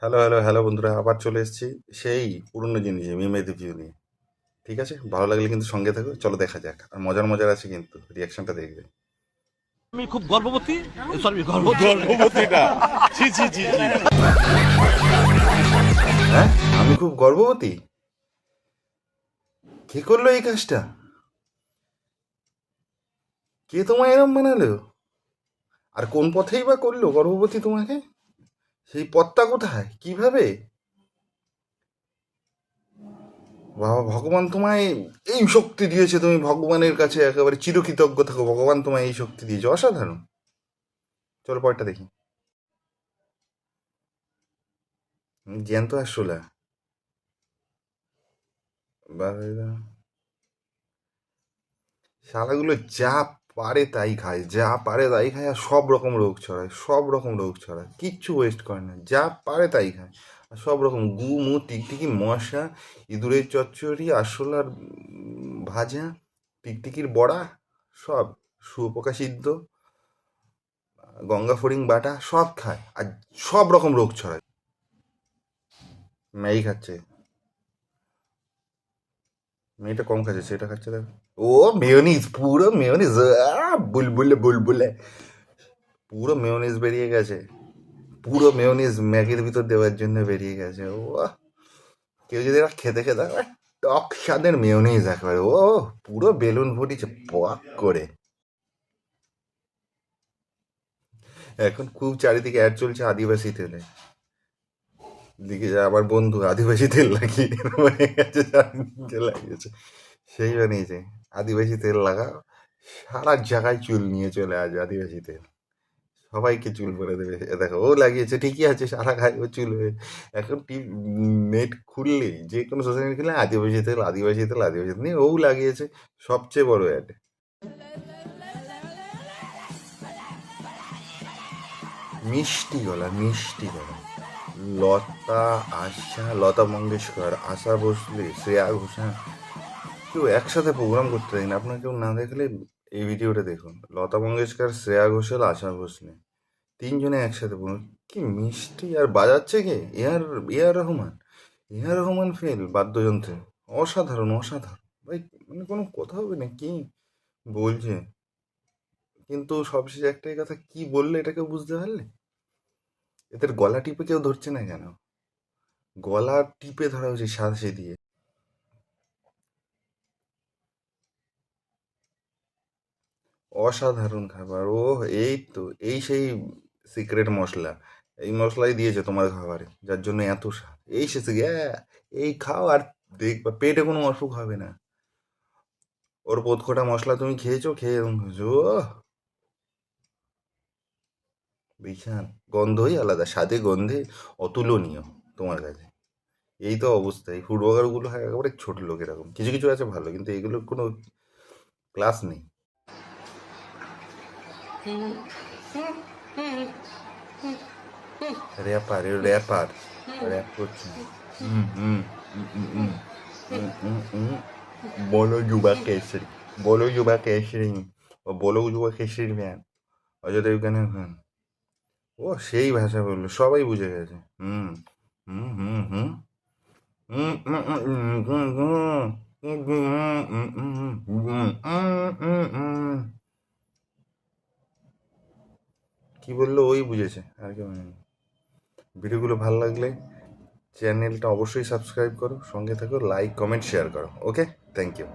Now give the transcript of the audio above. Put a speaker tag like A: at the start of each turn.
A: Hello hello hello বন্ধুরা, আবার চলে এসেছি সেই পুরনো জিনিস মিমের রিভিউ নিয়ে। ঠিক আছে, ভালো লাগলে কিন্তু সঙ্গে থাকো, চলো দেখা যাক। আর মজার মজার আছে, কিন্তু রিয়াকশনটা দেখবে।
B: আমি খুব গর্ভবতী। সরি, গর্ভবতী
C: গর্ভবতীটা ছি ছি ছি ছি।
A: হ্যাঁ, আমি খুব গর্ভবতী? কে করলো এই কাজটা? কে তোমায় এরম বানালো? আর কোন পথেই বা করলো গর্ভবতী তোমাকে? সেই পথটা কোথায়, কিভাবে? বাবা, ভগবান তোমায় এই শক্তি দিয়েছে, তুমি ভগবানের কাছে একেবারে চিরকৃতজ্ঞ থাকো, ভগবান তোমায় এই শক্তি দিয়েছে, অসাধারণ। চলো পরেরটা দেখি। জ্যান্ত আসলে শালাগুলো যা পারে তাই খায়, যা পারে তাই খায়, আর সব রকম রোগ ছড়ায়, সব রকম রোগ ছড়ায়, কিচ্ছু ওয়েস্ট করে না, যা পারে তাই খায়। আর সব রকম গু মু টিকটিকি মশা, ইঁদুরের চচ্চড়ি, আরশোলার ভাজা, টিকটিকির বড়া, সব শুয়োপোকা সিদ্ধ, গঙ্গা ফড়িং বাটা, সব খায় আর সব রকম রোগ ছড়ায়। ম্যাগি খাচ্ছে, মেয়েটা কম খাচ্ছে, সেটা খাচ্ছে দেখো। ও মেয়োনিজ, পুরো মেয়োনিজ, বুলবুলে বুলবুলে, পুরো মেয়োনিজ বেরিয়ে গেছে, পুরো মেয়োনিজ ম্যাগির ভিতর দেওয়ার জন্য বেরিয়ে গেছে। ও কেউ যদি এরা খেতে খেতে টক স্বাদের মেয়োনিজ একেবারে, ও পুরো বেলুন ফুটিছে পক করে। এখন খুব চারিদিকে অ্যাড চলছে আদিবাসী তেলে, দিকে যা আমার বন্ধু আদিবাসী তেল লাগিয়ে হয়ে গেছে, চারিদিকে লাগিয়েছে, সেই বানিয়েছে আদিবাসী তেল লাগা, সারা জায়গায় চুল নিয়ে চলে আসবে আদিবাসী তেল, সবাইকে চুল করে দেবে। এ দেখো, ও লাগিয়েছে ঠিকই আছে, সারা গায়ে ও চুল হয়ে। এখন নেট খুললেই, যে কোনো সোশ্যাল মিডিয়া খুললে আদিবাসী তেল আদিবাসী তেল আদিবাসী তেল নিয়ে ও লাগিয়েছে, সবচেয়ে বড় অ্যাড। মিষ্টি গলা, মিষ্টি গলা, লতা, লতা মঙ্গেশকর, আশা ভোসলে, শ্রেয়া ঘোষাল, কেউ একসাথে প্রোগ্রাম করতে পারি না। আপনার কেউ না দেখলে এই ভিডিওটা দেখুন। লতা মঙ্গেশকর, শ্রেয়া ঘোষাল, আশা ভোসলে, তিনজনে একসাথে বলুন, কি মিষ্টি। আর বাজাচ্ছে কে? A R Rahman. A R Rahman fail বাদ্যযন্ত্রে, অসাধারণ অসাধারণ ভাই, মানে কোনো কথা হবে না কি বলছে। কিন্তু সবশেষে একটাই কথা, কি বললে এটা কেউ বুঝতে পারলে? এদের গলা টিপে কেউ ধরছে না কেন? গলা টিপে ধরা হয়েছে সাঁড়াশি দিয়ে। অসাধারণ খাবার, ও এই তো, এই সেই সিক্রেট মশলা, এই মশলাই দিয়েছে তোমার খাবারে, যার জন্য এত স্বাদ। এই সে এই খাও আর দেখবা পেটে কোনো অসুখ হবে না। ওর পোতকোটা মশলা তুমি খেয়েছো, খেয়ে এরকম হয়েছো, বিশাল গন্ধই আলাদা, স্বাদে গন্ধে অতুলনীয় তোমার কাছে। এই তো অবস্থা, এই ফুড ব্লগারগুলো একেবারে ছোট লোক, এরকম কিছু কিছু আছে ভালো, কিন্তু এগুলোর কোনো ক্লাস নেই। র্যাপার, র্যাপার, র্যাপ করছে। হুম হুম হুম হুম হুম হুম হুম হুম। বলো যুবা কেশরী, বলো যুবা কেশরী, ও বলো যুবা কেশরীর ফ্যান, অজয় দেবগানের ফ্যান। ও সেই ভাষা বললো, সবাই বুঝে গেছে। হুম হুম হুম হুম হুম হুম হুম হুম হুম। কি বললো ওই বুঝেছে, আর কেউ বুঝেনি। ভিডিওগুলো ভালো লাগলে চ্যানেলটা অবশ্যই সাবস্ক্রাইব করো, সঙ্গে থাকো, লাইক কমেন্ট শেয়ার করো। ওকে, থ্যাংক ইউ।